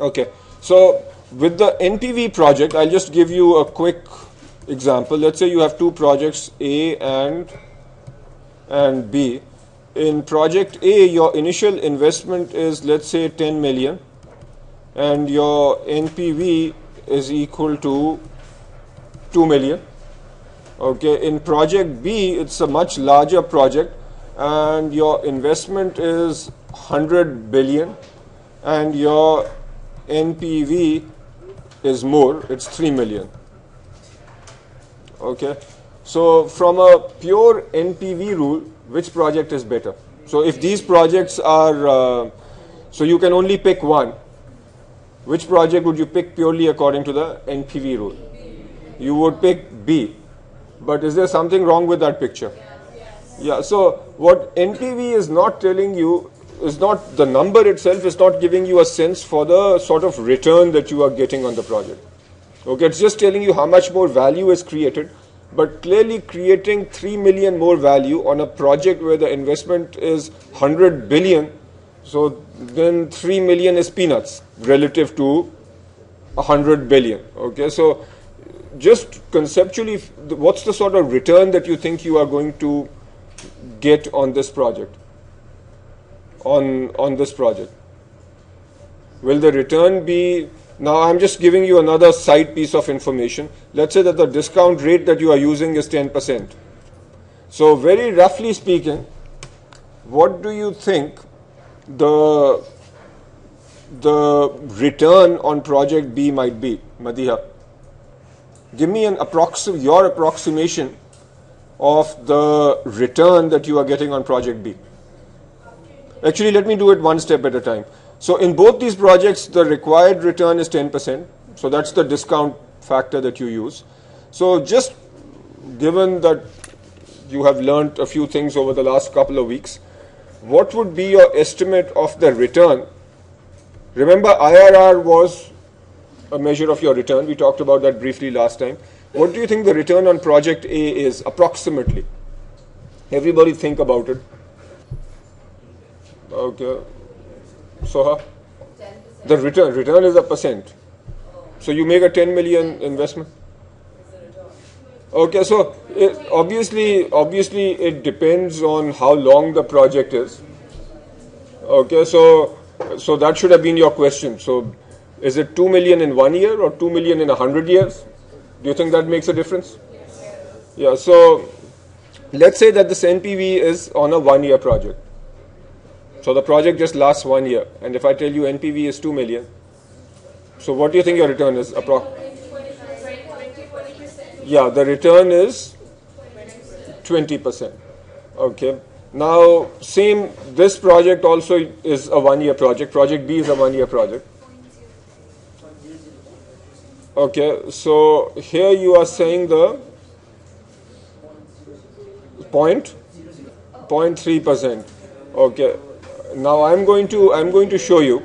Okay, so with the NPV project, I'll just give you a quick example. Let's say you have two projects, A and B. In project A, your initial investment is, let's say, 10 million, and your NPV is equal to 2 million. Okay, in project B, it's a much larger project, and your investment is 100 billion, and your NPV is more, it's 3 million. Okay, so from a pure NPV rule, which project is better? So if these projects are, so you can only pick one, which project would you pick purely according to the NPV rule? You would pick B. But is there something wrong with that picture? Yeah, so what NPV is not telling you is not the number itself, is not giving you a sense for the sort of return that you are getting on the project. Okay, it's just telling you how much more value is created, but clearly creating 3 million more value on a project where the investment is 100 billion, so then 3 million is peanuts relative to 100 billion. Okay, so just conceptually, what's the sort of return that you think you are going to get on this project? On this project, will the return be? Now I'm just giving you another side piece of information. Let's say that the discount rate that you are using is 10%. So very roughly speaking, what do you think the return on project B might be, Madiha? Give me your approximation of the return that you are getting on project B. Actually, let me do it one step at a time. So in both these projects, the required return is 10%. So that's the discount factor that you use. So just given that you have learned a few things over the last couple of weeks, what would be your estimate of the return? Remember, IRR was a measure of your return. We talked about that briefly last time. What do you think the return on project A is approximately? Everybody think about it. Okay. Soha? 10%. The return is a percent. So you make a 10 million investment. Okay, so obviously it depends on how long the project is. Okay, so that should have been your question. So is it 2 million in 1 year or 2 million in 100 years? Do you think that makes a difference? Yes. Yeah, so let's say that this NPV is on a 1 year project. So the project just lasts 1 year, and if I tell you NPV is 2 million, so what do you think your return is? 20%. Yeah, the return is 20%. Okay. Now, this project also is a 1 year project. Project B is a 1 year project. Okay, so here you are saying the 0.3%. Okay. Now I'm going to show you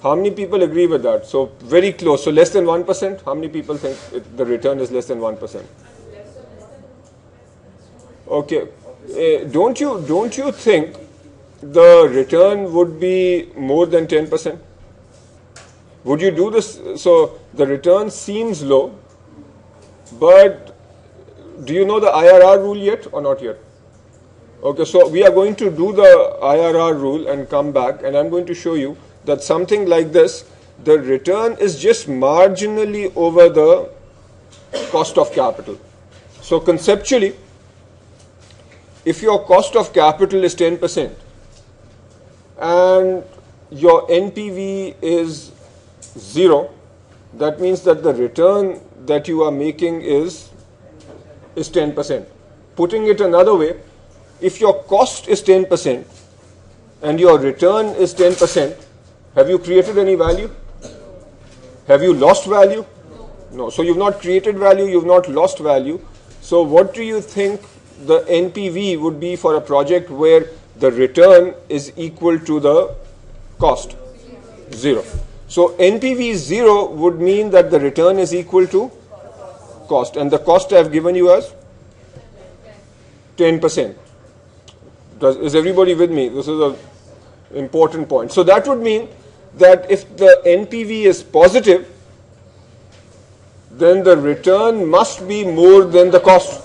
how many people agree with that. So very close. So less than 1%. How many people think the return is less than 1%? Okay. Don't you think the return would be more than 10%? Would you do this? So the return seems low, but do you know the IRR rule yet or not yet? Okay, so we are going to do the IRR rule and come back, and I'm going to show you that something like this, the return is just marginally over the cost of capital. So conceptually, if your cost of capital is 10% and your NPV is 0, that means that the return that you are making is 10%. Putting it another way, if your cost is 10% and your return is 10%, have you created any value? Have you lost value? No. So you've not created value, you've not lost value. So what do you think the NPV would be for a project where the return is equal to the cost? 0. So NPV 0 would mean that the return is equal to cost, and the cost I have given you as 10%. Is everybody with me? This is an important point. So that would mean that if the NPV is positive, then the return must be more than the cost.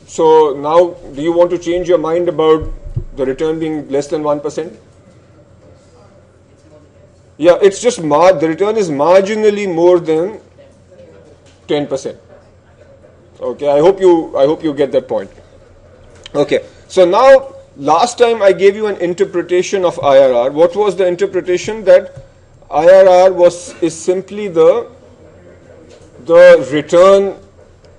So now, do you want to change your mind about the return being less than 1%? Yeah, it's just the return is marginally more than 10%. Okay, I hope you get that point. Okay, so now last time I gave you an interpretation of IRR. What was the interpretation? That IRR is simply the return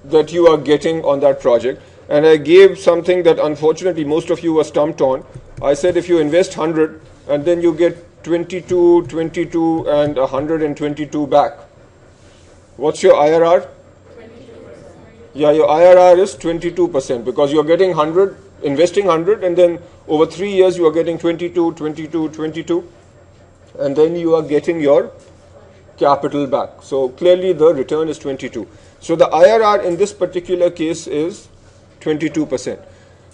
that you are getting on that project. And I gave something that unfortunately most of you were stumped on. I said if you invest 100 and then you get 22, 22 and 122 back, what's your IRR? 22%. Yeah, your IRR is 22% because you're getting 100, investing 100, and then over 3 years you are getting 22, 22, 22, and then you are getting your capital back. So clearly the return is 22. So the IRR in this particular case is 22%.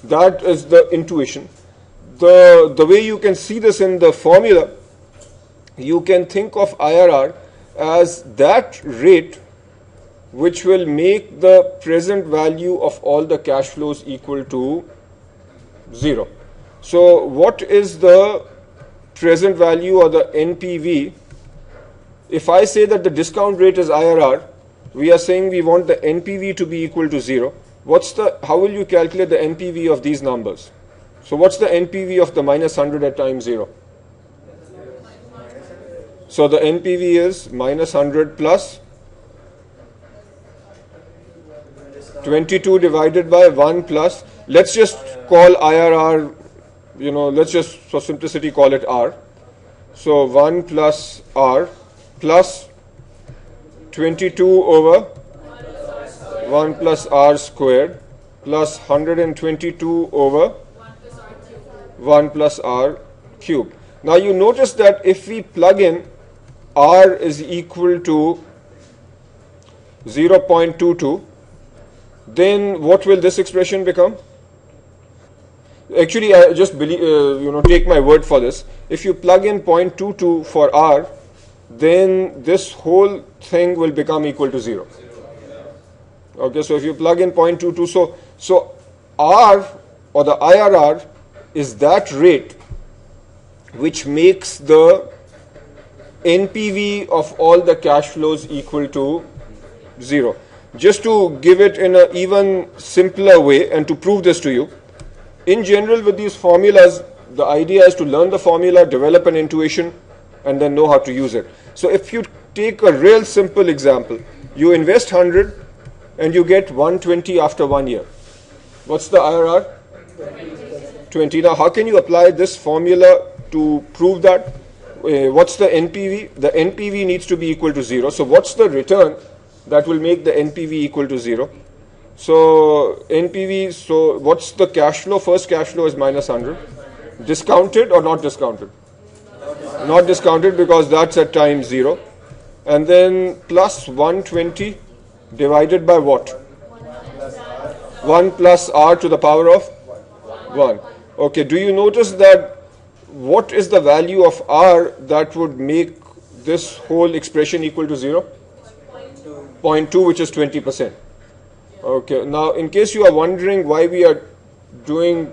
That is the intuition. The way you can see this in the formula, you can think of IRR as that rate which will make the present value of all the cash flows equal to 0. So what is the present value or the NPV? If I say that the discount rate is IRR, we are saying we want the NPV to be equal to 0. How will you calculate the NPV of these numbers? So what's the NPV of the minus 100 at time 0? So the NPV is minus 100 plus 22 divided by 1 plus, let's just call IRR, let's just for simplicity call it R. So 1 plus R plus 22 over 1 plus R squared plus 122 over 1 plus R cubed. Now you notice that if we plug in R is equal to 0.22, then what will this expression become? Actually, I just believe, take my word for this. If you plug in 0.22 for R, then this whole thing will become equal to 0. Okay, so if you plug in 0.22, so R or the IRR is that rate which makes the NPV of all the cash flows equal to 0. Just to give it in an even simpler way and to prove this to you, in general with these formulas, the idea is to learn the formula, develop an intuition, and then know how to use it. So if you take a real simple example, you invest 100 and you get 120 after 1 year. What's the IRR? 20. Now how can you apply this formula to prove that? What's the NPV? The NPV needs to be equal to 0. So what's the return that will make the NPV equal to 0? So NPV, so what's the cash flow? First cash flow is minus 100. Discounted or not discounted? Not discounted because that's at time 0. And then plus 120 divided by what? 1 plus R to the power of 1. Okay, do you notice that what is the value of R that would make this whole expression equal to 0? 0.2, which is 20%. Okay, now in case you are wondering why we are doing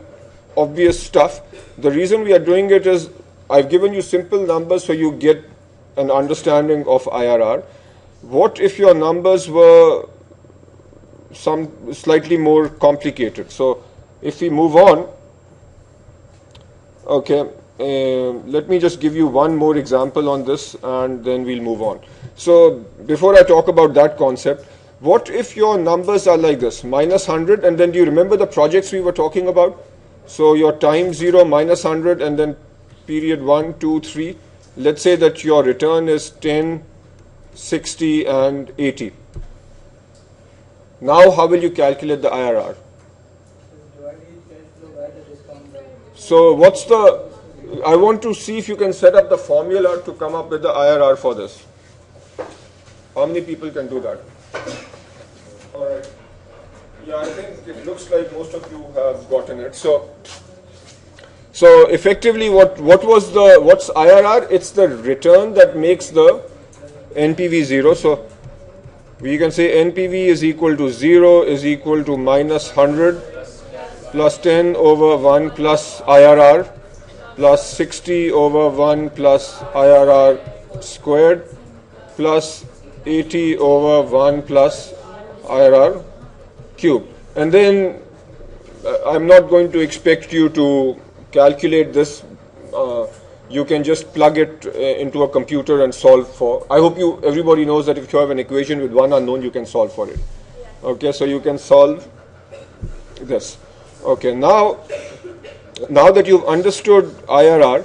obvious stuff, the reason we are doing it is I've given you simple numbers so you get an understanding of IRR. What if your numbers were some slightly more complicated? So if we move on, okay, let me just give you one more example on this and then we'll move on. So before I talk about that concept, what if your numbers are like this, minus 100, and then do you remember the projects we were talking about? So your time 0, minus 100, and then period 1, 2, 3. Let's say that your return is 10, 60, and 80. Now how will you calculate the IRR? So what's the, I want to see if you can set up the formula to come up with the IRR for this. How many people can do that? Alright. Yeah, I think it looks like most of you have gotten it. So So effectively, what's IRR? It's the return that makes the NPV 0. So we can say NPV is equal to 0 is equal to minus 100 plus 10 over 1 plus IRR plus 60 over 1 plus IRR squared plus 80 over 1 plus IRR cube. And then I'm not going to expect you to calculate this. You can just plug it into a computer and solve for. I hope everybody knows that if you have an equation with one unknown, you can solve for it. Okay, so you can solve this. Okay, now that you've understood IRR,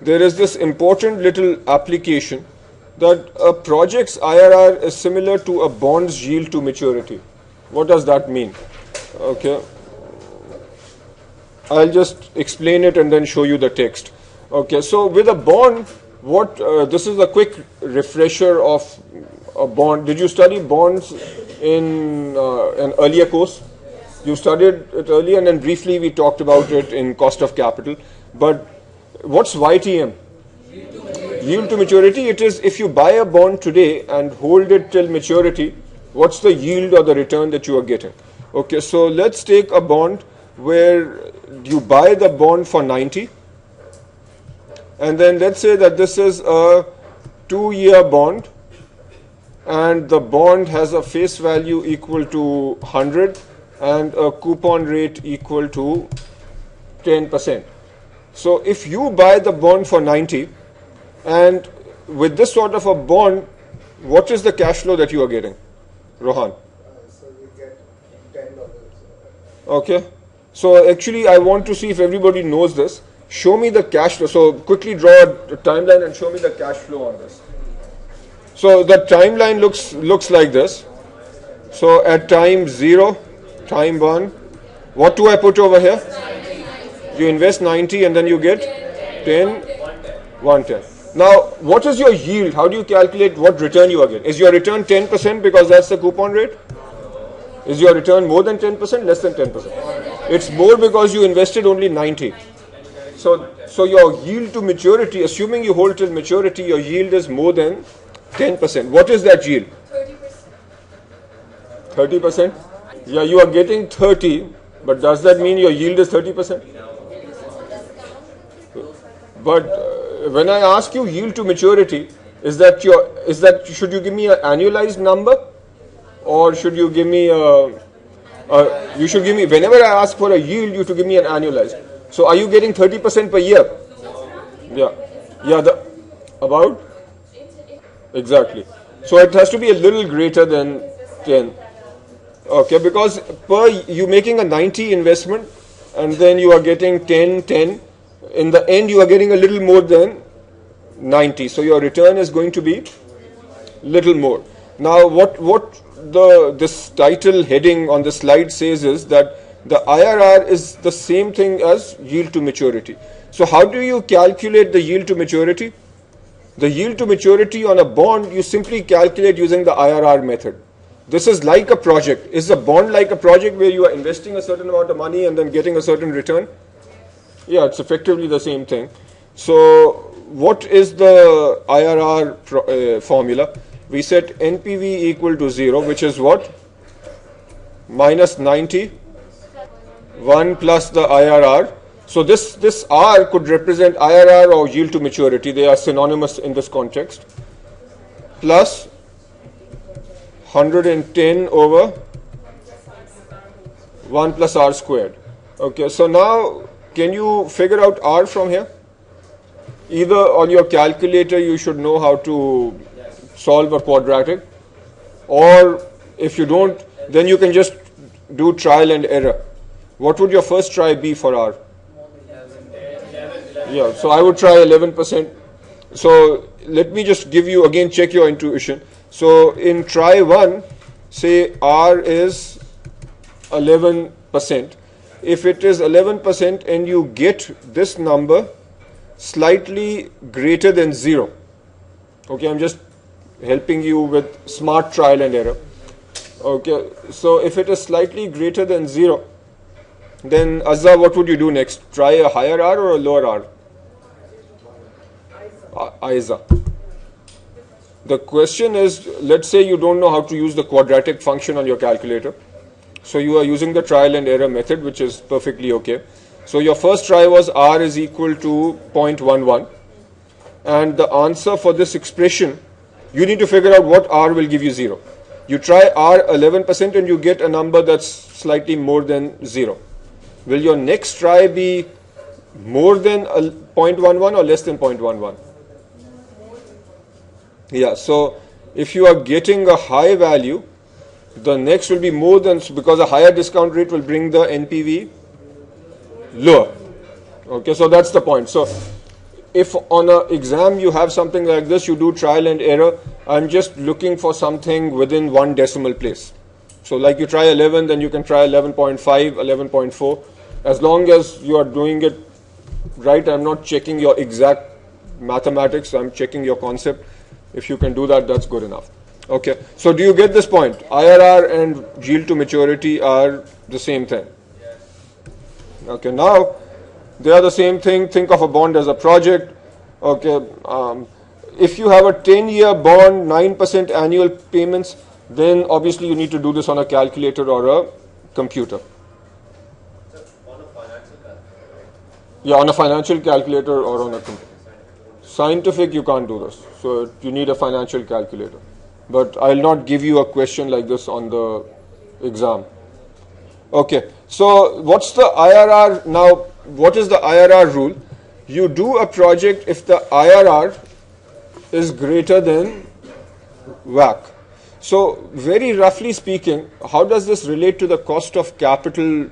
there is this important little application that a project's IRR is similar to a bond's yield to maturity. What does that mean? Okay, I'll just explain it and then show you the text. Okay, so with a bond, this is a quick refresher of a bond. Did you study bonds in an earlier course? You studied it earlier, and then briefly we talked about it in cost of capital. But what's YTM? Yield to maturity. It is if you buy a bond today and hold it till maturity, what's the yield or the return that you are getting? Okay, so let's take a bond where you buy the bond for 90, and then let's say that this is a 2-year bond, and the bond has a face value equal to 100 and a coupon rate equal to 10%. So if you buy the bond for 90, and with this sort of a bond, what is the cash flow that you are getting, Rohan? So we get $10. Okay. So actually, I want to see if everybody knows this. Show me the cash flow. So quickly draw a timeline and show me the cash flow on this. So the timeline looks like this. So at time 0, time 1, what do I put over here? You invest 90 and then you get 10, 110. Now, what is your yield? How do you calculate what return you are getting? Is your return 10% because that's the coupon rate? Is your return more than 10%, less than 10%? It's more because you invested only 90. So your yield to maturity, assuming you hold till maturity, your yield is more than 10%. What is that yield? 30%. 30%? Yeah, you are getting 30, but does that mean your yield is 30%? But when I ask you yield to maturity, should you give me an annualized number, or should you give me you should give me, whenever I ask for a yield, you should give me an annualized. So are you getting 30% per year? Yeah, about? Exactly. So it has to be a little greater than 10. Okay, because you making a 90 investment and then you are getting 10. In the end, you are getting a little more than 90. So your return is going to be little more. Now, what this title heading on the slide says is that the IRR is the same thing as yield to maturity. So how do you calculate the yield to maturity? The yield to maturity on a bond, you simply calculate using the IRR method. This is like a project. Is a bond like a project where you are investing a certain amount of money and then getting a certain return? Yeah, it's effectively the same thing. So what is the IRR formula? We set NPV equal to 0, which is what? Minus 90, 1 plus the IRR. So this R could represent IRR or yield to maturity. They are synonymous in this context. Plus 110 over 1 plus R squared. Okay, so now can you figure out R from here? Either on your calculator you should know how to solve a quadratic, or if you don't, then you can just do trial and error. What would your first try be for R? Yeah, so I would try 11%. So let me just give you, again, check your intuition. So in try 1, say R is 11%. If it is 11% and you get this number slightly greater than 0, okay, I'm just helping you with smart trial and error. Okay, so if it is slightly greater than 0, Then Azza, what would you do next? Try a higher R or a lower R? Aiza. The question is, let's say you don't know how to use the quadratic function on your calculator. So you are using the trial and error method, which is perfectly okay. So your first try was R is equal to 0.11. And the answer for this expression, you need to figure out what R will give you 0. You try R 11% and you get a number that's slightly more than 0. Will your next try be more than 0.11 or less than 0.11? Yeah, so if you are getting a high value, the next will be more than, because a higher discount rate will bring the NPV lower. Okay, so that's the point. So if on an exam you have something like this, you do trial and error, I'm just looking for something within one decimal place. So like you try 11, then you can try 11.5, 11.4. As long as you are doing it right, I'm not checking your exact mathematics, I'm checking your concept. If you can do that, that's good enough. Okay, so do you get this point? IRR and yield to maturity are the same thing. Okay, now they are the same thing. Think of a bond as a project. Okay, if you have a 10-year bond, 9% annual payments, then obviously you need to do this on a calculator or a computer. On a financial calculator, right? Yeah, on a financial calculator or on a computer. Scientific, you can't do this. So you need a financial calculator. But I'll not give you a question like this on the exam. Okay, so what's the IRR now? What is the IRR rule? You do a project if the IRR is greater than WACC. So very roughly speaking, how does this relate to the cost of capital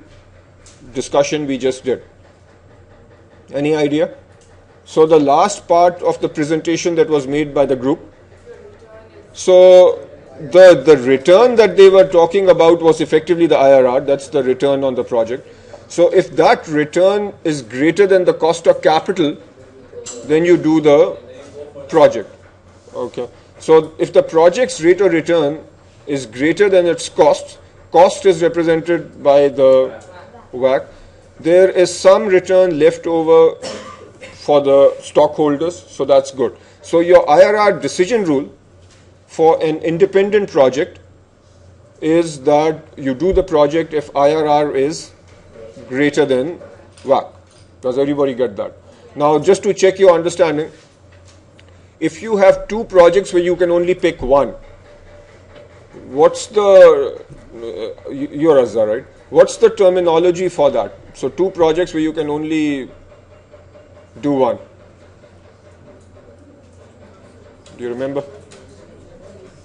discussion we just did? Any idea? So the last part of the presentation that was made by the group, so the return that they were talking about was effectively the IRR, that's the return on the project. So if that return is greater than the cost of capital, then you do the project. Okay. So if the project's rate of return is greater than its cost is represented by the WACC, there is some return left over for the stockholders, so that's good. So your IRR decision rule for an independent project is that you do the project if IRR is greater than WACC. Does everybody get that? Now, just to check your understanding, if you have two projects where you can only pick one, what's the, you're Azza, right? What's the terminology for that? So two projects where you can only do one. Do you remember?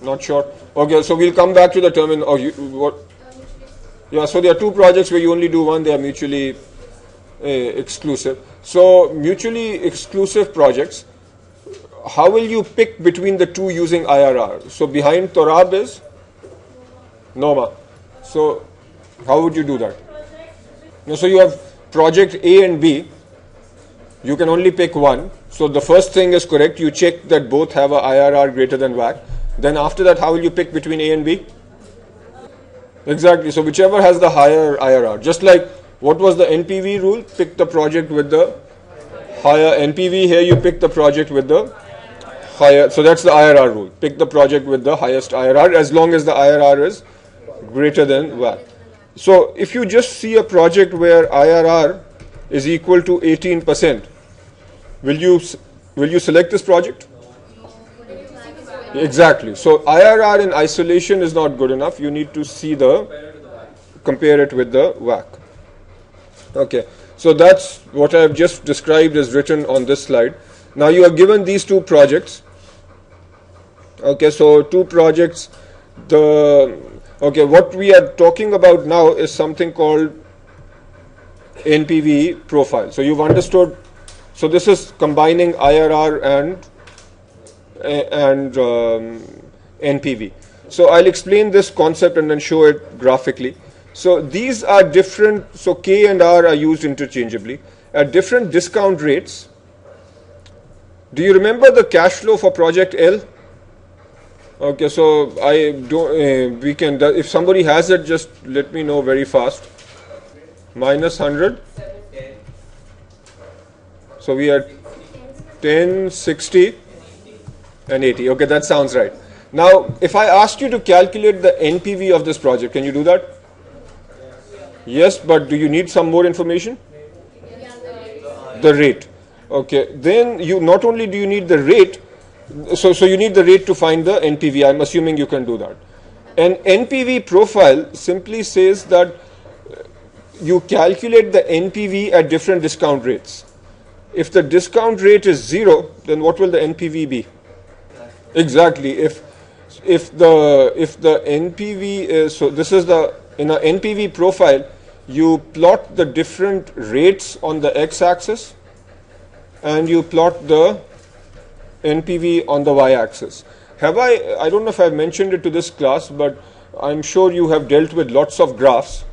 Not sure. Okay, so we'll come back to the term. Oh, what? Yeah, so there are two projects where you only do one. They are mutually exclusive. So mutually exclusive projects, how will you pick between the two using IRR? So behind Torab is Noma. So how would you do that? So you have project A and B. You can only pick one. So the first thing is correct. You check that both have a IRR greater than WACC. Then after that, how will you pick between A and B? Exactly. So whichever has the higher IRR. Just like what was the NPV rule? Pick the project with the higher NPV. Here you pick the project with the higher. So that's the IRR rule. Pick the project with the highest IRR as long as the IRR is greater than WACC. So if you just see a project where IRR is equal to 18%, will you select this project? Exactly. So IRR in isolation is not good enough. You need to see compare it with the WACC. Okay. So that's what I have just described is written on this slide. Now you are given these two projects. Okay. So two projects. What we are talking about now is something called NPV profile. So you've understood. So this is combining IRR and NPV. So I'll explain this concept and then show it graphically. So these are different. So K and R are used interchangeably at different discount rates. Do you remember the cash flow for project L? Okay, so I don't. We can. If somebody has it, just let me know very fast. minus 100. 10, So we are 10, 60 and 80. Okay, that sounds right. Now, if I asked you to calculate the NPV of this project, can you do that? Yes, but do you need some more information? The rate. Okay, then you not only do you need the rate, so you need the rate to find the NPV. I'm assuming you can do that. An NPV profile simply says that you calculate the NPV at different discount rates. If the discount rate is 0, then what will the NPV be? Exactly. If the NPV is, so this is in a NPV profile, you plot the different rates on the x-axis and you plot the NPV on the y-axis. I don't know if I've mentioned it to this class, but I'm sure you have dealt with lots of graphs,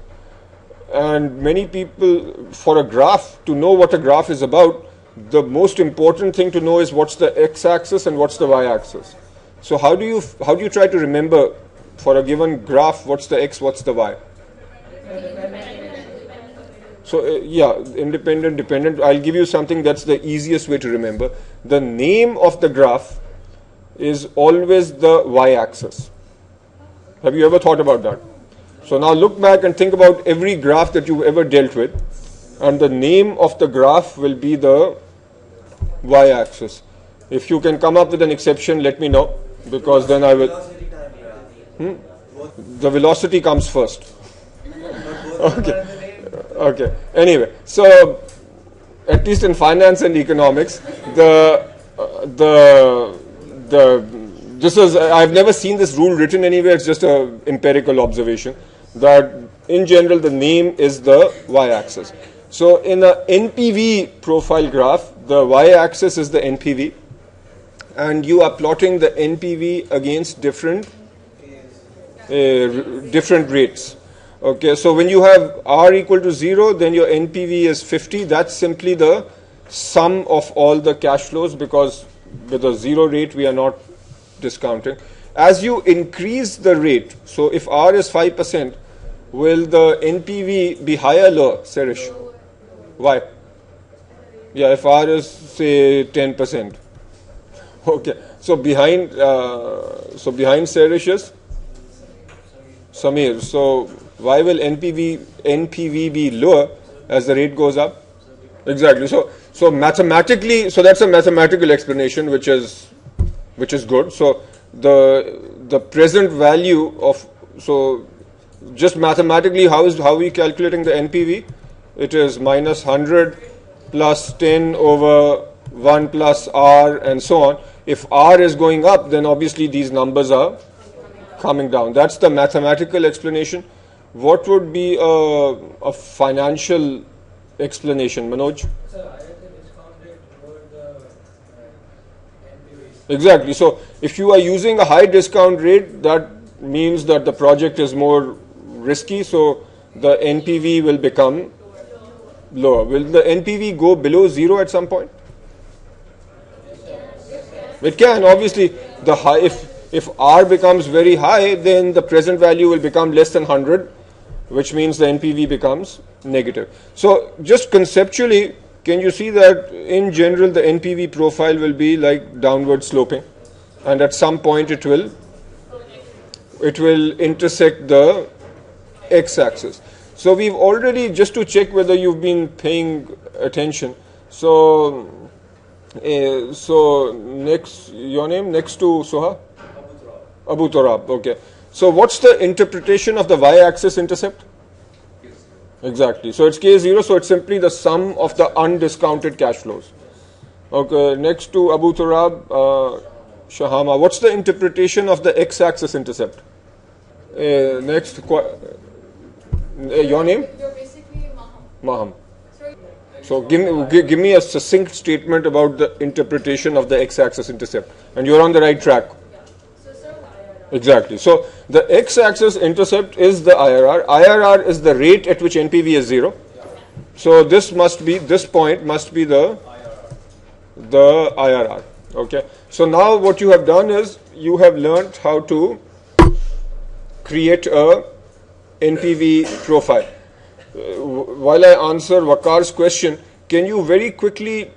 and many people, for a graph, to know what a graph is about, the most important thing to know is what's the x-axis and what's the y-axis. So how do you try to remember for a given graph what's the x, what's the y? So independent, dependent. I'll give you something that's the easiest way to remember. The name of the graph is always the y-axis. Have you ever thought about that? So now look back and think about every graph that you've ever dealt with, and the name of the graph will be the y-axis. If you can come up with an exception, let me know, because then I will. The velocity comes first. Okay. Anyway, so at least in finance and economics, I've never seen this rule written anywhere. It's just an empirical observation that in general the name is the y-axis. So in a NPV profile graph, the y-axis is the NPV, and you are plotting the NPV against different rates. Okay, so when you have R equal to 0, then your NPV is 50. That's simply the sum of all the cash flows, because with a 0 rate we are not discounting. As you increase the rate, so if R is 5%, will the NPV be higher or lower, Serish? Why? Yeah, if R is say 10%. Okay, so behind Serish is Samir. So why will NPV be lower as the rate goes up? Exactly. So mathematically, so that's a mathematical explanation, which is good. So the present value of, so just mathematically, how are we calculating the NPV? It is minus 100 plus 10 over 1 plus R and so on. If R is going up, then obviously these numbers are coming down. That's the mathematical explanation. What would be a financial explanation, Manoj? Sir, higher the discount rate, lower the NPV. Exactly. So if you are using a high discount rate, that means that the project is more risky, so the NPV will become lower. Will the NPV go below 0 at some point? It can. Obviously, if R becomes very high, then the present value will become less than 100, which means the NPV becomes negative. So just conceptually, can you see that in general the NPV profile will be like downward sloping, and at some point it will intersect the x-axis. So we've already, just to check whether you've been paying attention, so next, your name next to Soha? Abu Turab. Okay. So what's the interpretation of the y-axis intercept? Exactly. So it's K0, so it's simply the sum of the undiscounted cash flows. Okay. Next to Abu Turab, Shahama. What's the interpretation of the x-axis intercept? Next, your name? You're basically Maham. So give me a succinct statement about the interpretation of the x-axis intercept, and you're on the right track. Exactly. So the x-axis intercept is the IRR. IRR is the rate at which NPV is 0. So this point must be the IRR. Okay. So now what you have done is you have learnt how to create a NPV profile. while I answer Wakar's question, can you very quickly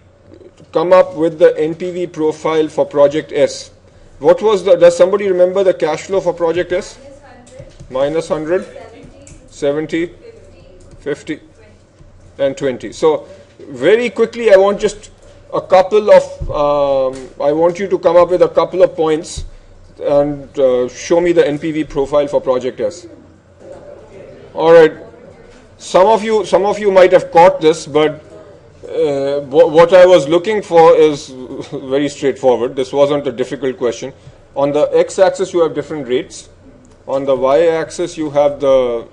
come up with the NPV profile for project S? What was does somebody remember the cash flow for project S? Minus 100, 70, 50, and 20. So very quickly, I want just a couple of, I want you to come up with a couple of points and show me the NPV profile for project S. All right. Some of you might have caught this, but what I was looking for is very straightforward. This wasn't a difficult question. On the x-axis, you have different rates. On the y-axis, you have the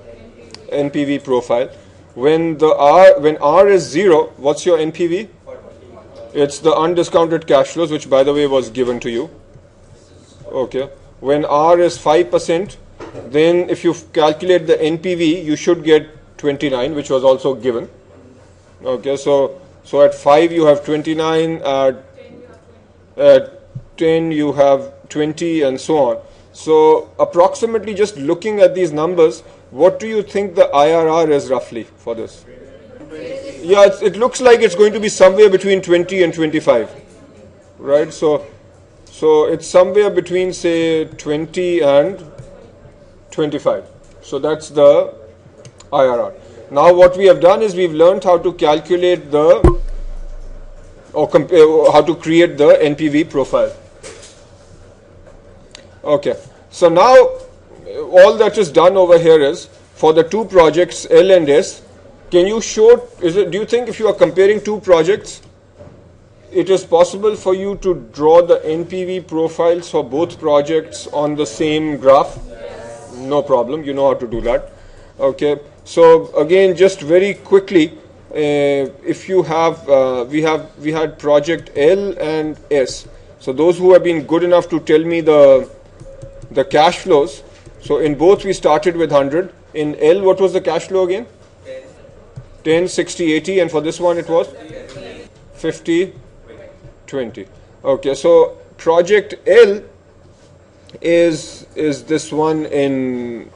NPV profile. When R is 0, what's your NPV? It's the undiscounted cash flows, which by the way was given to you. Okay. When R is 5%, then if you calculate the NPV, you should get 29, which was also given. Okay, so at 5 you have 29, at 10 you have 20, and so on. So approximately, just looking at these numbers, what do you think the IRR is roughly for this? Yeah, it looks like it's going to be somewhere between 20 and 25, right? So it's somewhere between, say, 20 and 25. So that's the IRR. Now what we have done is we've learned how to calculate how to create the NPV profile. Okay. So now all that is done over here is for the two projects L and S. Can you show? Do you think if you are comparing two projects, it is possible for you to draw the NPV profiles for both projects on the same graph? Yes. No problem. You know how to do that. Okay. So again, just very quickly, if you have, we had project L and S. So those who have been good enough to tell me the cash flows. So in both we started with 100. In L, what was the cash flow again? 10, 60, 80, and for this one it was 50, 20. Okay, so project L is this one in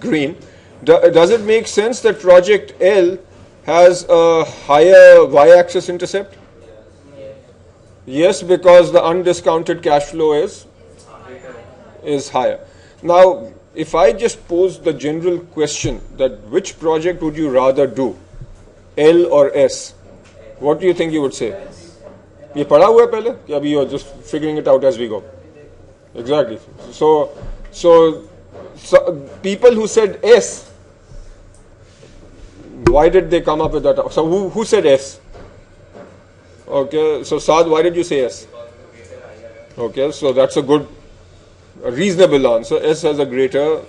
green. Does it make sense that project L has a higher y-axis intercept? Yes, because the undiscounted cash flow is higher. Now, if I just pose the general question that which project would you rather do, L or S, what do you think you would say? ये पढ़ा हुआ है पहले कि अभी you're just figuring it out as we go? Exactly. So people who said S, why did they come up with that? So who said S? Okay, so Saad, why did you say S? Okay, so that's a reasonable answer. S has a greater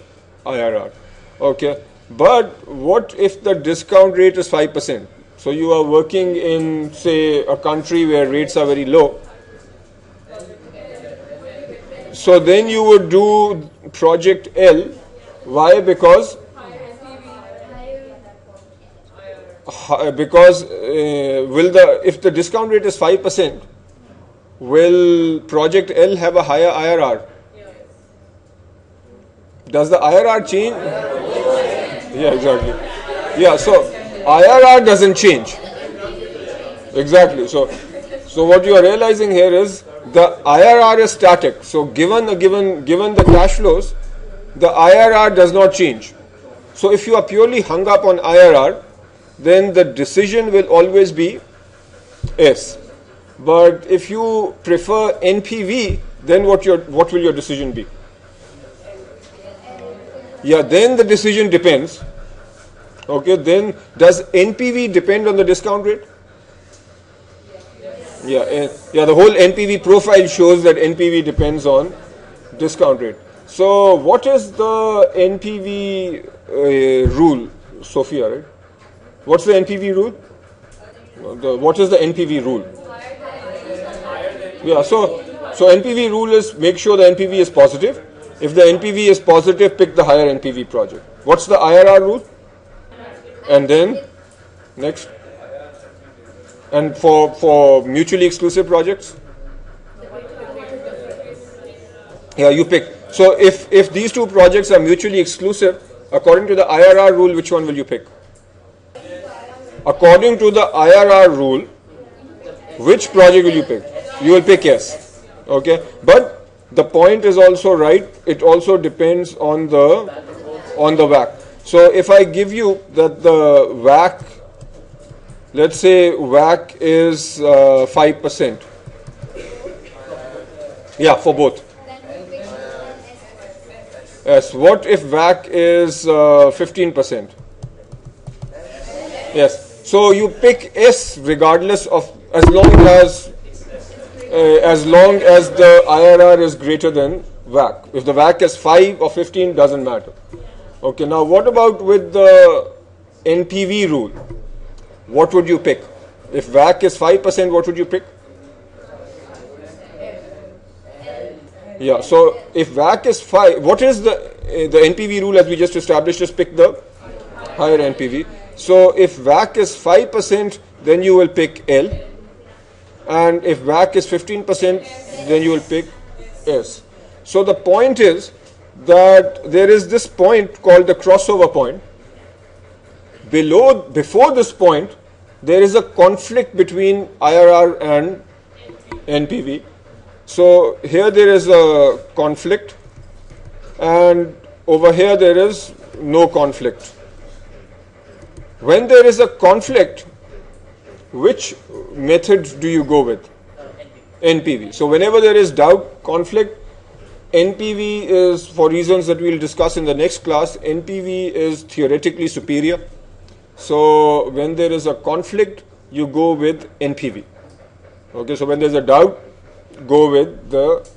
IRR. Okay, but what if the discount rate is 5%? So you are working in, say, a country where rates are very low. So then you would do project L. Why? Because if the discount rate is 5%, will project L have a higher IRR? Does the IRR change? Yeah, exactly. Yeah, so IRR doesn't change. Exactly. So what you are realizing here is the IRR is static. So given the cash flows, the IRR does not change. So if you are purely hung up on IRR, then the decision will always be S. But if you prefer NPV, then what will your decision be? Yeah, then the decision depends. Okay, then does NPV depend on the discount rate? Yeah, the whole NPV profile shows that NPV depends on discount rate. So what is the NPV rule, Sophia, right? What's the NPV rule? What is the NPV rule? Yeah, so NPV rule is make sure the NPV is positive. If the NPV is positive, pick the higher NPV project. What's the IRR rule? And then next. And for mutually exclusive projects? Yeah, you pick. So if these two projects are mutually exclusive, according to the IRR rule, which one will you pick? according to the IRR rule, which project will you pick? You will pick yes. Okay, but the point is also right. It also depends on the WACC. So if I give you that the WACC, let's say WACC is 5%. Yeah, for both. Yes. What if WACC is 15%? Yes. So you pick S regardless of as long as the IRR is greater than WACC. If the WACC is 5 or 15, doesn't matter. Okay. Now what about with the NPV rule? What would you pick? If WACC is 5%, what would you pick? Yeah, so if WACC is 5, what is the NPV rule as we just established is pick the higher NPV. So if WACC is 5%, then you will pick L. And if WACC is 15%, then you will pick S. So the point is that there is this point called the crossover point. Before this point, there is a conflict between IRR and NPV. So here there is a conflict, and over here there is no conflict. When there is a conflict, which method do you go with? NPV. So whenever there is doubt, conflict, NPV is, for reasons that we will discuss in the next class, NPV is theoretically superior. So when there is a conflict, you go with NPV. Okay, so when there is a doubt, go with the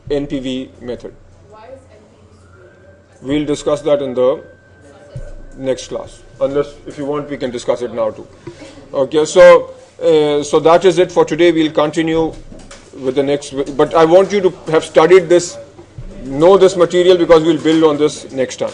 NPV method. Why is NPV superior? We'll discuss that in the next class. Unless, if you want, we can discuss it now too. Okay, so that is it for today. We'll continue with the next. But I want you to have studied this, know this material, because we'll build on this next time.